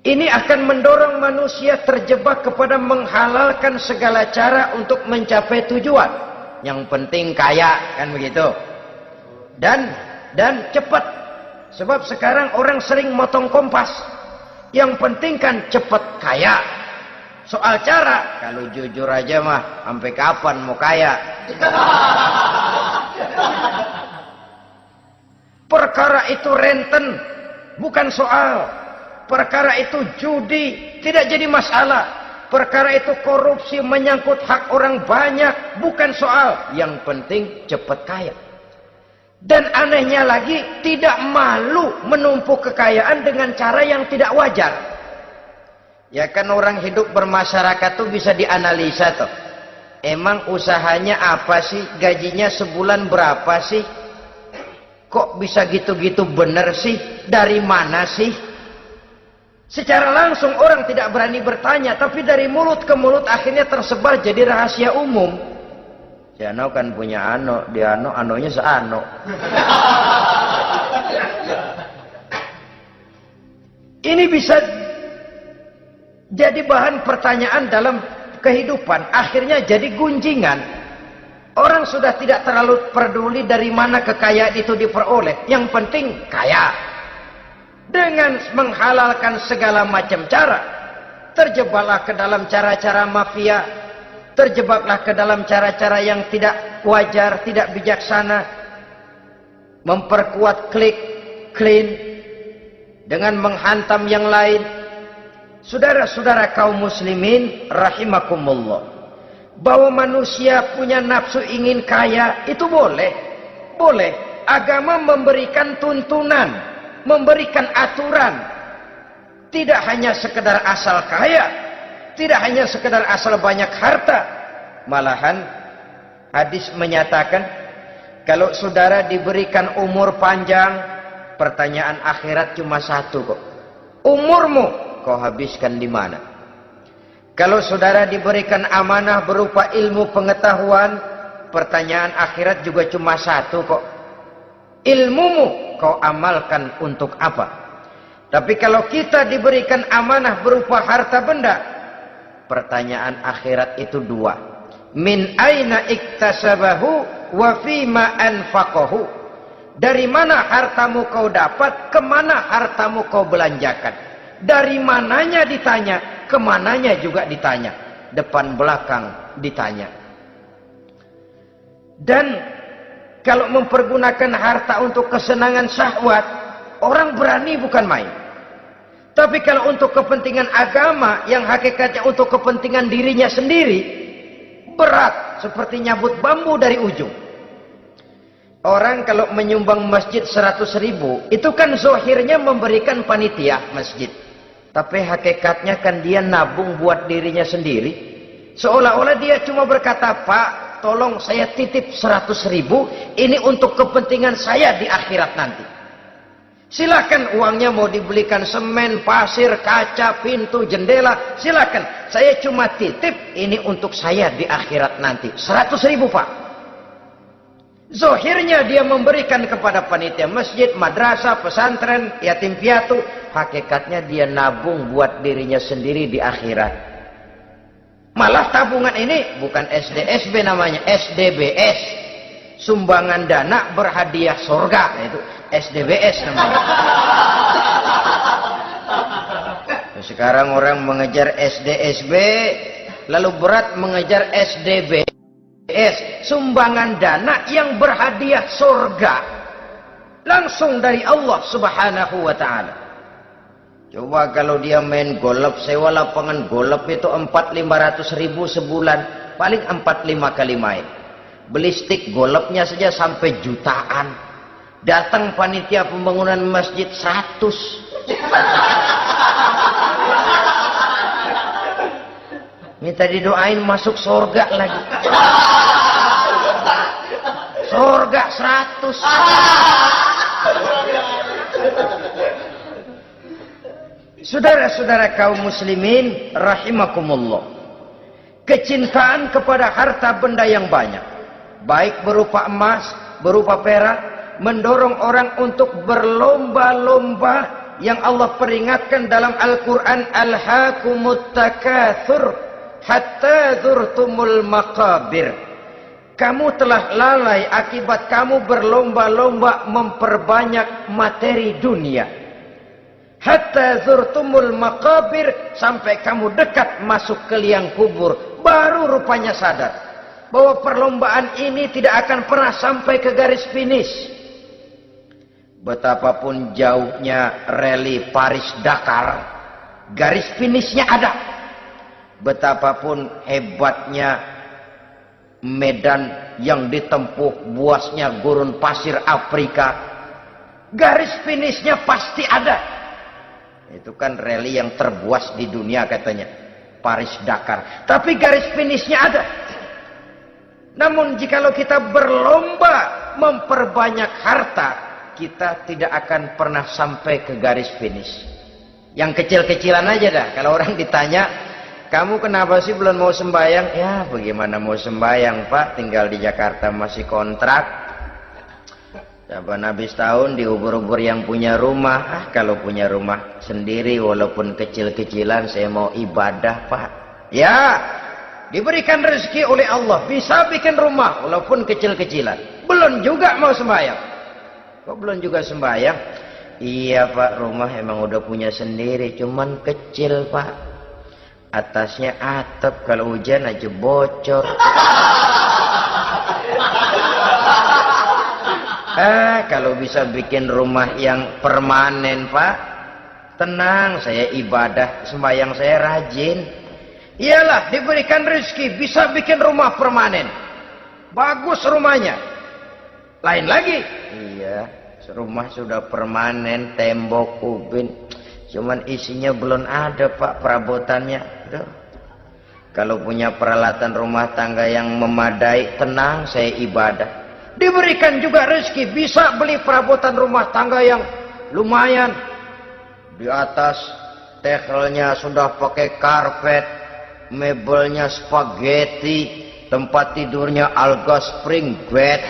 Speaker 1: Ini akan mendorong manusia terjebak kepada menghalalkan segala cara untuk mencapai tujuan. Yang penting kaya, kan begitu. Dan cepat. Sebab sekarang orang sering motong kompas. Yang penting kan cepat kaya. Soal cara, kalau jujur aja mah, sampai kapan mau kaya? Perkara itu renten, bukan soal. Perkara itu judi, tidak jadi masalah. Perkara itu korupsi, menyangkut hak orang banyak, bukan soal. Yang penting cepat kaya. Dan anehnya lagi, tidak malu menumpuk kekayaan dengan cara yang tidak wajar. Ya kan orang hidup bermasyarakat tuh bisa dianalisa tuh. Emang usahanya apa sih? Gajinya sebulan berapa sih? Kok bisa gitu-gitu bener sih? Dari mana sih? Secara langsung orang tidak berani bertanya, tapi dari mulut ke mulut akhirnya tersebar jadi rahasia umum. Si Ano kan punya ano, dia ano, anonya seano. Ini bisa jadi bahan pertanyaan dalam kehidupan, akhirnya jadi gunjingan. Orang sudah tidak terlalu peduli dari mana kekayaan itu diperoleh, yang penting kaya. Dengan menghalalkan segala macam cara, terjebaklah ke dalam cara-cara mafia, terjebaklah ke dalam cara-cara yang tidak wajar, tidak bijaksana, memperkuat klik, clean, dengan menghantam yang lain. Saudara-saudara kaum muslimin rahimakumullah, bahwa manusia punya nafsu ingin kaya itu boleh. Agama memberikan tuntunan, memberikan aturan. Tidak hanya sekedar asal kaya, tidak hanya sekedar asal banyak harta. Malahan hadis menyatakan, kalau saudara diberikan umur panjang, pertanyaan akhirat cuma satu kok. Umurmu kau habiskan di mana? Kalau saudara diberikan amanah berupa ilmu pengetahuan, pertanyaan akhirat juga cuma satu kok. Ilmumu kau amalkan untuk apa? Tapi kalau kita diberikan amanah berupa harta benda, pertanyaan akhirat itu dua. Min aina iktasabahu wa fima anfaqahu. Dari mana hartamu kau dapat, kemana hartamu kau belanjakan. Dari mananya ditanya, kemananya juga ditanya. Depan belakang ditanya. Dan kalau mempergunakan harta untuk kesenangan syahwat, orang berani bukan main. Tapi kalau untuk kepentingan agama, yang hakikatnya untuk kepentingan dirinya sendiri, berat seperti nyabut bambu dari ujung. Orang kalau menyumbang masjid 100.000, itu kan zohirnya memberikan panitia masjid. Tapi hakikatnya kan dia nabung buat dirinya sendiri. Seolah-olah dia cuma berkata, Pak, tolong saya titip 100.000, ini untuk kepentingan saya di akhirat nanti. Silakan uangnya mau dibelikan semen, pasir, kaca, pintu, jendela, silakan. Saya cuma titip, ini untuk saya di akhirat nanti. 100.000 Pak. Zohirnya dia memberikan kepada panitia masjid, madrasah, pesantren, yatim piatu. Hakikatnya dia nabung buat dirinya sendiri di akhirat. Malah tabungan ini bukan SDSB namanya, SDBS. Sumbangan dana berhadiah surga. Itu SDBS namanya. Sekarang orang mengejar SDSB, lalu berat mengejar SDBS. Sumbangan dana yang berhadiah surga. Langsung dari Allah subhanahu wa ta'ala. Coba kalau dia main golf, sewa lapangan golf itu 400-500 ribu sebulan. Paling 4-5 kali main. Beli stick golfnya saja sampai jutaan. Datang panitia pembangunan masjid 100. Minta didoain masuk surga lagi. Surga 100. Saudara-saudara kaum muslimin rahimakumullah, kecintaan kepada harta benda yang banyak, baik berupa emas, berupa perak, mendorong orang untuk berlomba-lomba yang Allah peringatkan dalam Al-Quran, alhaakumut takatsur hatta zurtumul maqabir. Kamu telah lalai akibat kamu berlomba-lomba memperbanyak materi dunia. Hatta zurtumul maqabir, sampai kamu dekat masuk ke liang kubur, baru rupanya sadar bahwa perlombaan ini tidak akan pernah sampai ke garis finish. Betapapun jauhnya rally Paris-Dakar, garis finishnya ada. Betapapun hebatnya medan yang ditempuh, buasnya gurun pasir Afrika, garis finishnya pasti ada. Itu kan rally yang terbuas di dunia katanya, Paris-Dakar. Tapi garis finishnya ada. Namun jikalau kita berlomba memperbanyak harta, kita tidak akan pernah sampai ke garis finish. Yang kecil-kecilan aja dah. Kalau orang ditanya, kamu kenapa sih belum mau sembahyang? Ya bagaimana mau sembahyang Pak, tinggal di Jakarta masih kontrak. Saban habis tahun diubur-ubur yang punya rumah. Kalau punya rumah sendiri walaupun kecil-kecilan saya mau ibadah Pak. Ya, diberikan rezeki oleh Allah bisa bikin rumah walaupun kecil-kecilan. Belum juga mau sembahyang. Kok belum juga sembahyang? Iya Pak, rumah emang udah punya sendiri, cuman kecil Pak. Atasnya atap, kalau hujan aja bocor. Kalau bisa bikin rumah yang permanen Pak, tenang, saya ibadah, sembahyang saya rajin. Iyalah, diberikan rezeki bisa bikin rumah permanen. Bagus rumahnya. Lain lagi. Iya, rumah sudah permanen, tembok, ubin, cuman isinya belum ada Pak, perabotannya. Aduh. Kalau punya peralatan rumah tangga yang memadai, tenang, saya ibadah. Diberikan juga rezeki bisa beli perabotan rumah tangga yang lumayan. Di atas tekelnya sudah pakai karpet, mebelnya spaghetti, tempat tidurnya alga spring bed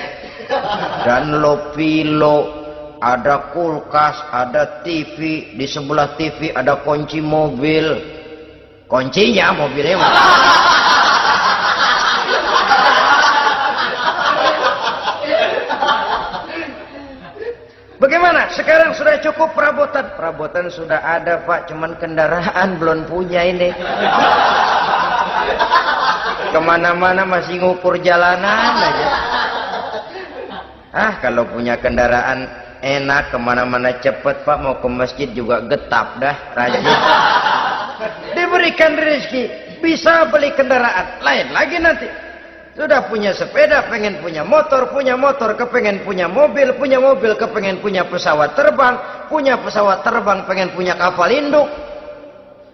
Speaker 1: dan low pillow, ada kulkas, ada TV, di sebelah TV ada kunci mobil. Kuncinya mobilnya mana? Bagaimana? Sekarang sudah cukup perabotan. Perabotan sudah ada Pak, cuman kendaraan belum punya ini. Kemana-mana masih ngukur jalanan aja. Kalau punya kendaraan enak, kemana-mana cepet Pak, mau ke masjid juga getap dah, rajin. Diberikan rezeki, bisa beli kendaraan. Lain lagi nanti. Sudah punya sepeda, pengen punya motor, kepengen punya mobil, kepengen punya pesawat terbang, pengen punya kapal induk.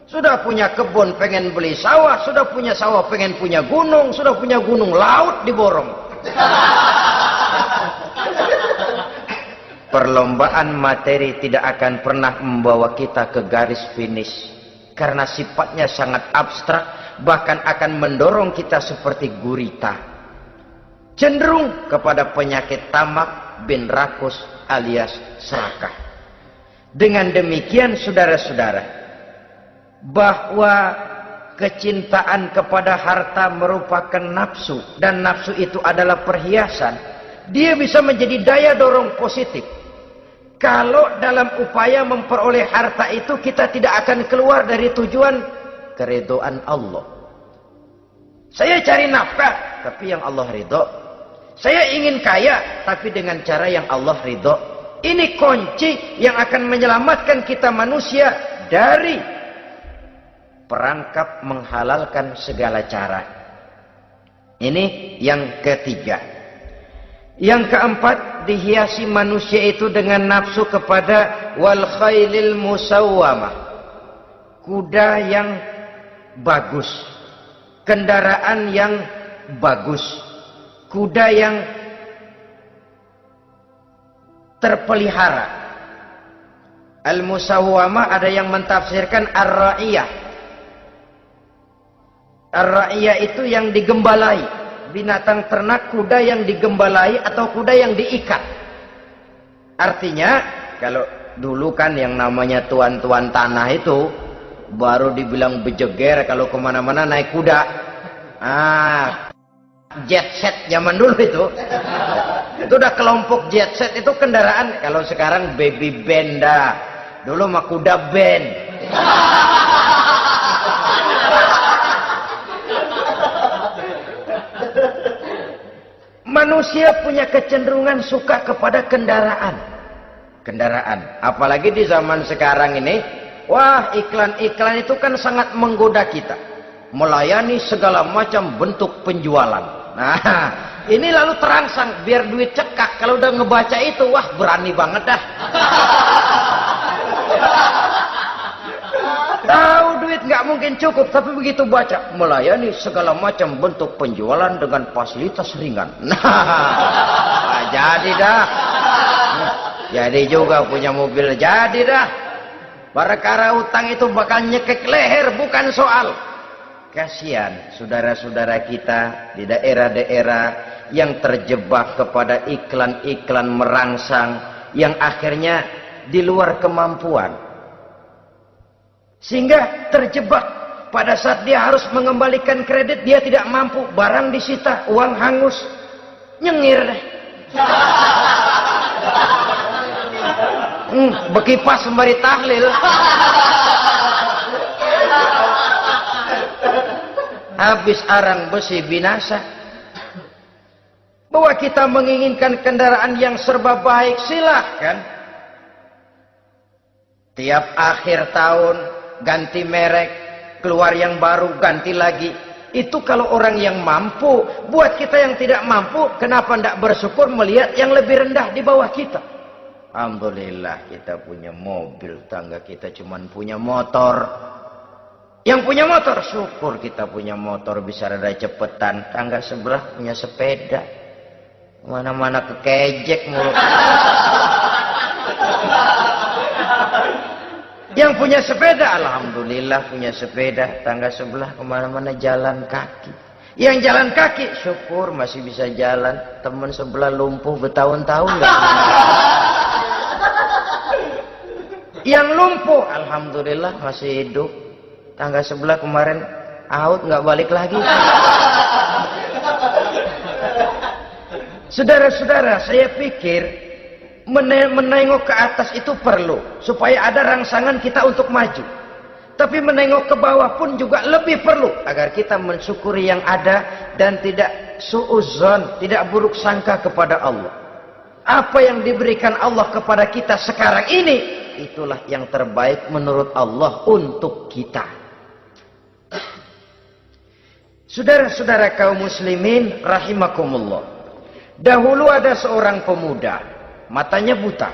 Speaker 1: Sudah punya kebun, pengen beli sawah, sudah punya sawah, pengen punya gunung, sudah punya gunung, laut diborong. Perlombaan materi tidak akan pernah membawa kita ke garis finish. Karena sifatnya sangat abstrak, bahkan akan mendorong kita seperti gurita. Cenderung kepada penyakit tamak bin rakus alias serakah. Dengan demikian saudara-saudara, bahwa kecintaan kepada harta merupakan nafsu, dan nafsu itu adalah perhiasan, dia bisa menjadi daya dorong positif. Kalau dalam upaya memperoleh harta itu kita tidak akan keluar dari tujuan keridhaan Allah. Saya cari nafkah, tapi yang Allah ridho. Saya ingin kaya, tapi dengan cara yang Allah ridho. Ini kunci yang akan menyelamatkan kita manusia dari perangkap menghalalkan segala cara. Ini yang ketiga. Yang keempat, dihiasi manusia itu dengan nafsu kepada wal khailil musawwamah. Kuda yang bagus, kendaraan yang bagus, kuda yang terpelihara. Al-musawwamah ada yang mentafsirkan ar-ra'iyah. Ar-ra'iyah itu yang digembalai. Binatang ternak, kuda yang digembalai atau kuda yang diikat. Artinya, kalau dulu kan yang namanya tuan-tuan tanah itu baru dibilang bejeger kalau kemana-mana naik kuda. Jet set zaman dulu itu udah kelompok jet set, itu kendaraan. Kalau sekarang baby benda, dulu mah kuda band. Manusia punya kecenderungan suka kepada kendaraan. Apalagi di zaman sekarang ini, wah, iklan-iklan itu kan sangat menggoda kita. Melayani segala macam bentuk penjualan. Nah, ini lalu terangsang biar duit cekak. Kalau udah ngebaca itu, wah, berani banget dah. Tahu duit nggak mungkin cukup, tapi begitu baca melayani segala macam bentuk penjualan dengan fasilitas ringan. Nah, jadi dah. Jadi juga punya mobil, jadi dah. Perkara utang itu bakal nyekek leher, bukan soal. Kasihan saudara-saudara kita di daerah-daerah yang terjebak kepada iklan-iklan merangsang yang akhirnya di luar kemampuan. Sehingga terjebak pada saat dia harus mengembalikan kredit, dia tidak mampu, barang disita, uang hangus, nyengir deh. Bekipas sembari tahlil. Habis arang besi binasa. Bahwa kita menginginkan kendaraan yang serba baik, silahkan. Tiap akhir tahun ganti merek, keluar yang baru, ganti lagi. Itu kalau orang yang mampu. Buat kita yang tidak mampu, kenapa tidak bersyukur melihat yang lebih rendah di bawah kita? Alhamdulillah kita punya mobil, tangga kita cuman punya motor. Yang punya motor, syukur kita punya motor bisa rada cepetan. Tangga sebelah punya sepeda, mana-mana kekejek mulu. Yang punya sepeda, alhamdulillah punya sepeda. Tangga sebelah kemana-mana jalan kaki. Yang jalan kaki, syukur masih bisa jalan. Teman sebelah lumpuh bertahun-tahun nggak. Yang lumpuh, alhamdulillah masih hidup. Tangga sebelah kemarin out, nggak balik lagi. Saudara-saudara, saya pikir menengok ke atas itu perlu supaya ada rangsangan kita untuk maju. Tapi menengok ke bawah pun juga lebih perlu agar kita mensyukuri yang ada dan tidak suudzon, tidak buruk sangka kepada Allah. Apa yang diberikan Allah kepada kita sekarang ini, itulah yang terbaik menurut Allah untuk kita. Saudara-saudara kaum muslimin rahimakumullah. Dahulu ada seorang pemuda, matanya buta.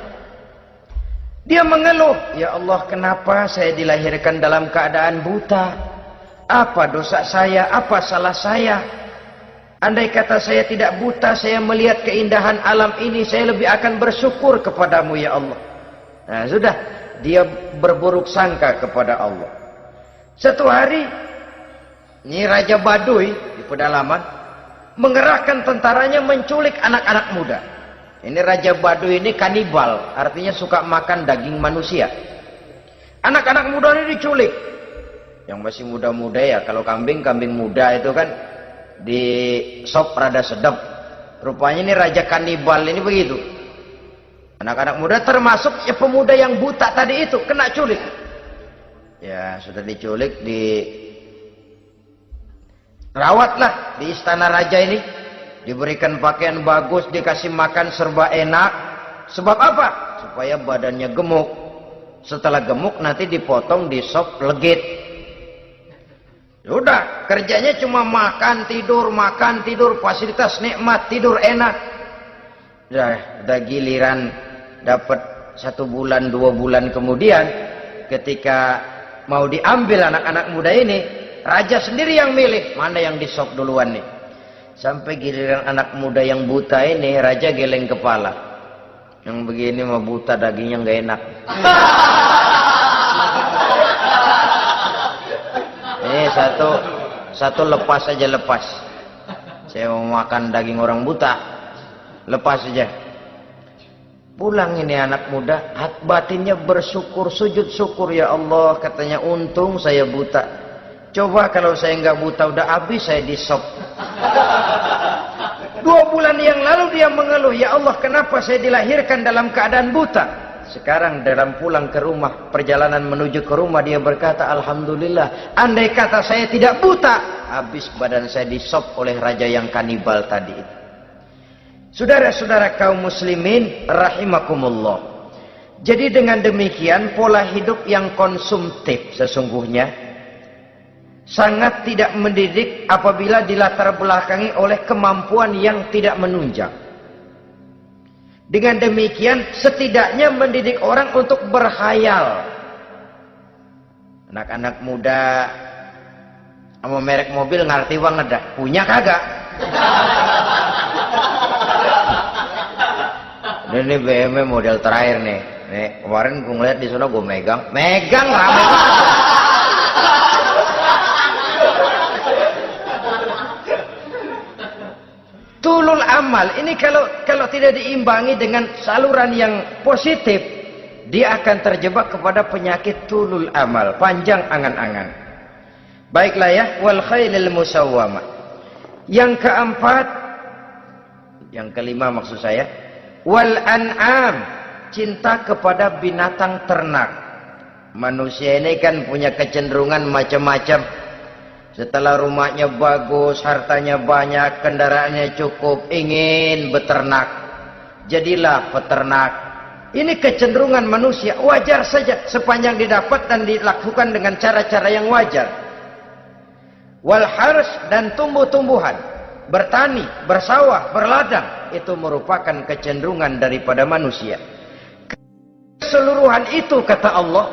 Speaker 1: Dia mengeluh, "Ya Allah, kenapa saya dilahirkan dalam keadaan buta? Apa dosa saya? Apa salah saya? Andai kata saya tidak buta, saya melihat keindahan alam ini, saya lebih akan bersyukur kepadamu ya Allah." Nah, sudah, dia berburuk sangka kepada Allah. Satu hari, ini Raja Baduy di pedalaman mengerahkan tentaranya menculik anak-anak muda. Ini Raja Baduy ini kanibal, artinya suka makan daging manusia. Anak-anak muda ini diculik. Yang masih muda-muda ya, kalau kambing muda itu kan di sop rada sedap. Rupanya ini Raja kanibal ini begitu. Anak-anak muda termasuk ya pemuda yang buta tadi itu kena culik. Ya sudah diculik, rawatlah di istana raja ini, diberikan pakaian bagus, dikasih makan serba enak. Sebab apa? Supaya badannya gemuk. Setelah gemuk nanti dipotong di sop legit. Sudah, kerjanya cuma makan tidur, fasilitas nikmat, tidur enak. Udah giliran dapat 1 bulan 2 bulan kemudian, ketika mau diambil anak-anak muda ini, raja sendiri yang milih mana yang disop duluan nih. Sampai giliran anak muda yang buta ini, raja geleng kepala. Yang begini mah buta, dagingnya nggak enak. Ini satu lepas aja, lepas. Saya mau makan daging orang buta, lepas aja. Pulang ini anak muda, hak batinnya bersyukur, sujud syukur, ya Allah, katanya untung saya buta. Coba kalau saya nggak buta udah habis saya disop. 2 bulan yang lalu dia mengeluh, ya Allah kenapa saya dilahirkan dalam keadaan buta. Sekarang dalam pulang ke rumah, perjalanan menuju ke rumah, dia berkata, alhamdulillah, andai kata saya tidak buta, habis badan saya disop oleh raja yang kanibal tadi itu. Saudara-saudara kaum muslimin rahimakumullah. Jadi dengan demikian pola hidup yang konsumtif sesungguhnya sangat tidak mendidik apabila dilatar belakangi oleh kemampuan yang tidak menunjang. Dengan demikian setidaknya mendidik orang untuk berkhayal. Anak-anak muda sama merek mobil ngerti banget dah, punya kagak? Ini BMW model terakhir nih, Nih, kemarin gue ngeliat di sana gue megang rame. Tulul amal ini kalau tidak diimbangi dengan saluran yang positif, dia akan terjebak kepada penyakit tulul amal, panjang angan-angan. Baiklah ya, wal khailil musawwamah. Yang keempat, yang kelima maksud saya, wal an'am, cinta kepada binatang ternak. Manusia ini kan punya kecenderungan macam-macam. Setelah rumahnya bagus, hartanya banyak, kendaraannya cukup, ingin beternak. Jadilah peternak. Ini kecenderungan manusia, wajar saja sepanjang didapat dan dilakukan dengan cara-cara yang wajar. Wal hars, dan tumbuh-tumbuhan, bertani, bersawah, berladang, itu merupakan kecenderungan daripada manusia. Keseluruhan itu kata Allah,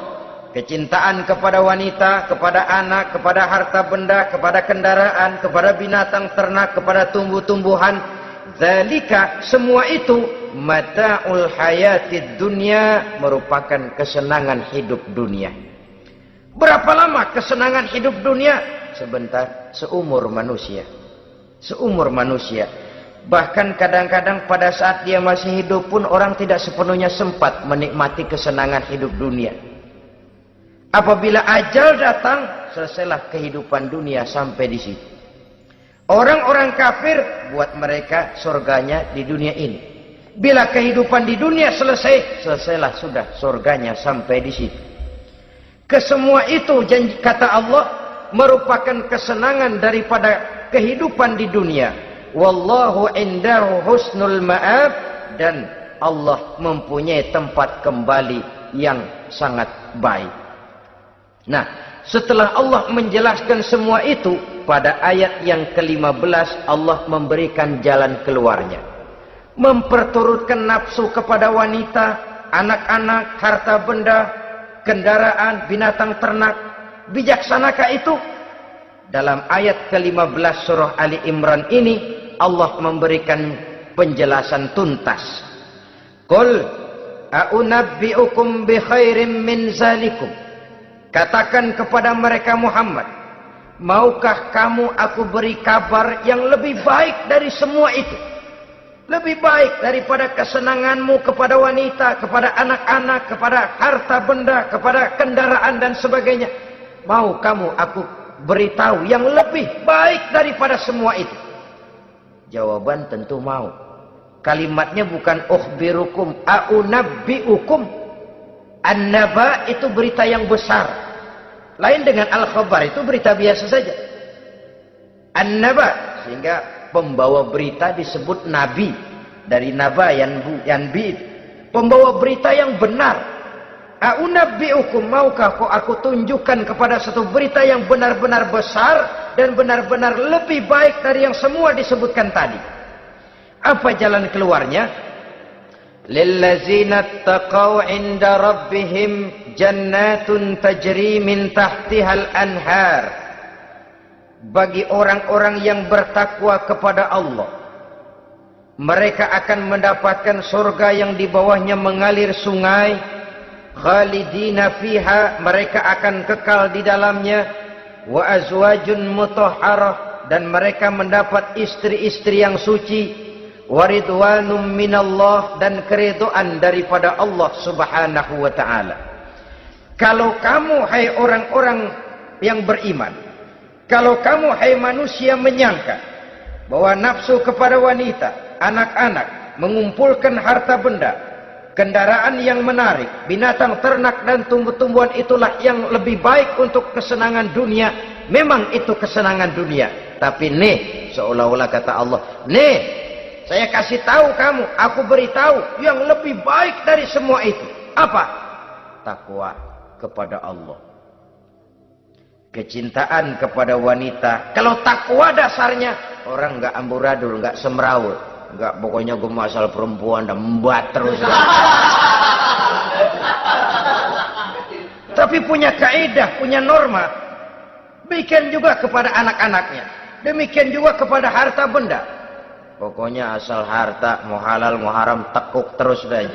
Speaker 1: kecintaan kepada wanita, kepada anak, kepada harta benda, kepada kendaraan, kepada binatang ternak, kepada tumbuh-tumbuhan, zalika, semua itu mata'ul hayatid dunya, merupakan kesenangan hidup dunia. Berapa lama kesenangan hidup dunia? Sebentar, seumur manusia. Seumur manusia. Bahkan kadang-kadang pada saat dia masih hidup pun orang tidak sepenuhnya sempat menikmati kesenangan hidup dunia. Apabila ajal datang, selesailah kehidupan dunia sampai di situ. Orang-orang kafir, buat mereka surganya di dunia ini. Bila kehidupan di dunia selesai, selesailah sudah surganya sampai di situ. Kesemua itu janji kata Allah merupakan kesenangan daripada kehidupan di dunia. Wallahu indahu husnul ma'ab, dan Allah mempunyai tempat kembali yang sangat baik. Nah, setelah Allah menjelaskan semua itu, pada ayat yang ke-15 Allah memberikan jalan keluarnya. Memperturutkan nafsu kepada wanita, anak-anak, harta benda, kendaraan, binatang ternak. Bijaksanakah itu? Dalam ayat ke-15 surah Ali Imran ini Allah memberikan penjelasan tuntas. Qul a'unabbi'ukum bi khairim min zalikum. Katakan kepada mereka Muhammad, maukah kamu aku beri kabar yang lebih baik dari semua itu? Lebih baik daripada kesenanganmu kepada wanita, kepada anak-anak, kepada harta benda, kepada kendaraan dan sebagainya. Mau kamu aku beritahu yang lebih baik daripada semua itu? Jawaban tentu mau. Kalimatnya bukan ukhbirukum, a'unabbi'ukum. An-naba itu berita yang besar. Lain dengan al-khabar, itu berita biasa saja. An-naba, sehingga pembawa berita disebut nabi. Dari naba, yanbi. Pembawa berita yang benar. A'unabbi'ukum, maukah aku tunjukkan kepada satu berita yang benar-benar besar dan benar-benar lebih baik dari yang semua disebutkan tadi. Apa jalan keluarnya? Lillazina taqaw 'inda rabbihim jannatun tajri min tahtihal anhar. Bagi orang-orang yang bertakwa kepada Allah, mereka akan mendapatkan surga yang di bawahnya mengalir sungai. Khalidina fiha, mereka akan kekal di dalamnya. Wa azwajun mutahharah, dan mereka mendapat istri-istri yang suci. Waridwanum minallah, dan keridhaan daripada Allah subhanahu wa ta'ala. Kalau kamu hai orang-orang yang beriman, kalau kamu hai manusia menyangka bahwa nafsu kepada wanita, anak-anak, mengumpulkan harta benda, kendaraan yang menarik, binatang ternak dan tumbuh-tumbuhan itulah yang lebih baik untuk kesenangan dunia, memang itu kesenangan dunia. Tapi nih, seolah-olah kata Allah, nih saya kasih tahu kamu, aku beritahu yang lebih baik dari semua itu. Apa? Takwa kepada Allah. Kecintaan kepada wanita. Kalau takwa dasarnya, orang nggak amburadul, nggak semrawut, nggak pokoknya gue masalah perempuan dan membuat terus. Tapi punya kaidah, punya norma. Demikian juga kepada anak-anaknya. Demikian juga kepada harta benda. Pokoknya asal harta, mau halal mau haram, tekuk terus deh.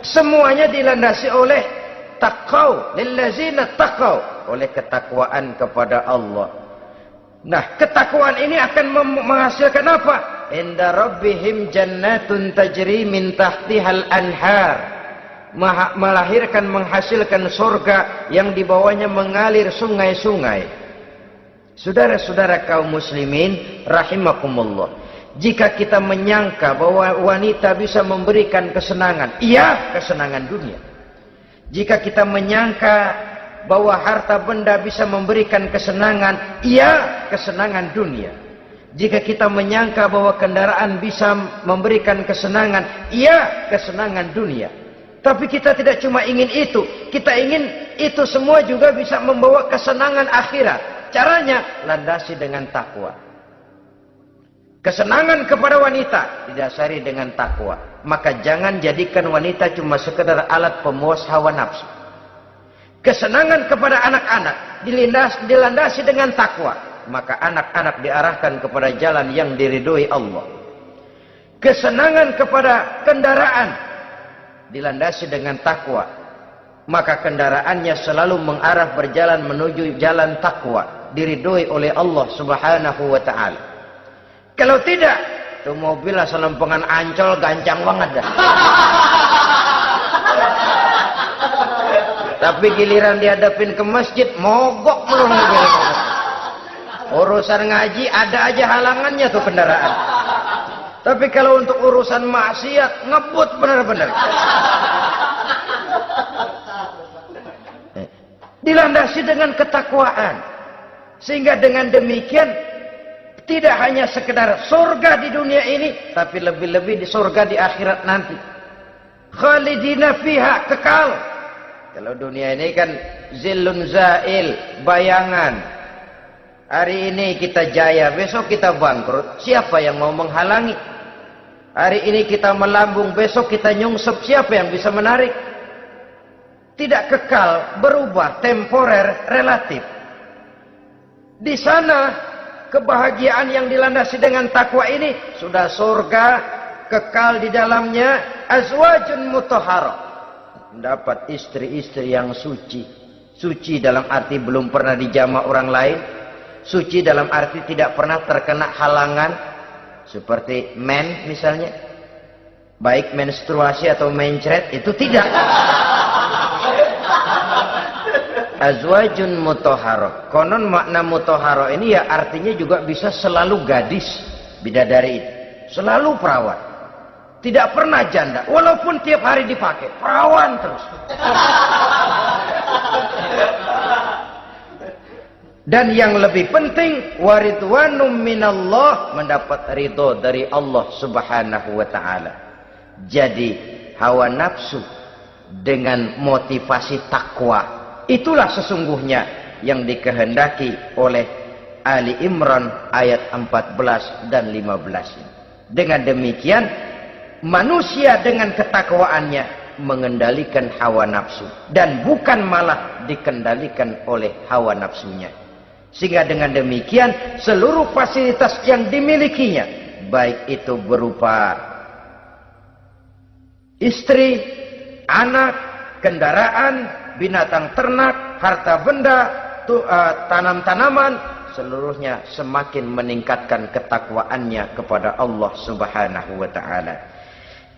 Speaker 1: Semuanya dilandasi oleh taqau, lillazina taqau, oleh ketakwaan kepada Allah. Nah, ketakwaan ini akan menghasilkan apa? Inda rabbihim jannatun tajri min tahtihal anhar. Melahirkan, menghasilkan surga yang di bawahnya mengalir sungai-sungai. Saudara-saudara kaum muslimin rahimakumullah, jika kita menyangka bahwa wanita bisa memberikan kesenangan, iya, kesenangan dunia. Jika kita menyangka bahwa harta benda bisa memberikan kesenangan, iya, kesenangan dunia. Jika kita menyangka bahwa kendaraan bisa memberikan kesenangan, iya, kesenangan dunia. Tapi kita tidak cuma ingin itu, kita ingin itu semua juga bisa membawa kesenangan akhirat. Caranya landasi dengan takwa. Kesenangan kepada wanita didasari dengan takwa. Maka jangan jadikan wanita cuma sekedar alat pemuas hawa nafsu. Kesenangan kepada anak-anak dilandasi dengan takwa. Maka anak-anak diarahkan kepada jalan yang diridhoi Allah. Kesenangan kepada kendaraan dilandasi dengan takwa, maka kendaraannya selalu mengarah berjalan menuju jalan takwa, diridhoi oleh Allah Subhanahu wa taala. Kalau tidak, tuh mobil asal lempengan Ancol gancang banget dah. Tapi giliran dihadapin ke masjid, mogok melulu mobil. Urusan ngaji ada aja halangannya tuh kendaraan. Tapi kalau untuk urusan maksiat, ngebut benar-benar. Dilandasi dengan ketakwaan. Sehingga dengan demikian, tidak hanya sekedar surga di dunia ini, tapi lebih-lebih di surga di akhirat nanti. Khalidina fiha, kekal. Kalau dunia ini kan zillun zail, bayangan. Hari ini kita jaya, besok kita bangkrut. Siapa yang mau menghalangi? Hari ini kita melambung, besok kita nyungsep. Siapa yang bisa menarik? Tidak kekal, berubah, temporer, relatif. Di sana, kebahagiaan yang dilandasi dengan takwa ini sudah surga, kekal di dalamnya, azwajun mutahharah. Mendapat istri-istri yang suci. Suci dalam arti belum pernah dijamah orang lain. Suci dalam arti tidak pernah terkena halangan. Seperti men misalnya. Baik menstruasi atau mencret, itu tidak. Azwajun mutahharah. Konon makna mutahharah ini ya artinya juga bisa selalu gadis. Bidadari itu. Selalu perawan. Tidak pernah janda. Walaupun tiap hari dipakai. Perawan terus. Dan yang lebih penting, waridwanum minallah, mendapat ridho dari Allah Subhanahu wa taala. Jadi hawa nafsu dengan motivasi takwa, itulah sesungguhnya yang dikehendaki oleh Ali Imran ayat 14 dan 15. Dengan demikian, manusia dengan ketakwaannya mengendalikan hawa nafsu dan bukan malah dikendalikan oleh hawa nafsunya. Sehingga dengan demikian seluruh fasilitas yang dimilikinya, baik itu berupa istri, anak, kendaraan, binatang ternak, harta benda, tanam-tanaman, seluruhnya semakin meningkatkan ketakwaannya kepada Allah Subhanahu wa taala.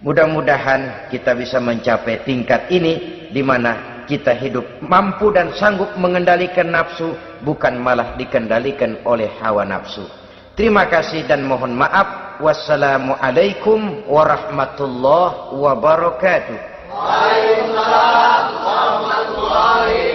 Speaker 1: Mudah-mudahan kita bisa mencapai tingkat ini di mana kita hidup mampu dan sanggup mengendalikan nafsu, bukan malah dikendalikan oleh hawa nafsu. Terima kasih dan mohon maaf. Wassalamualaikum warahmatullahi wabarakatuh.
Speaker 2: Waalaikumsalam warahmatullahi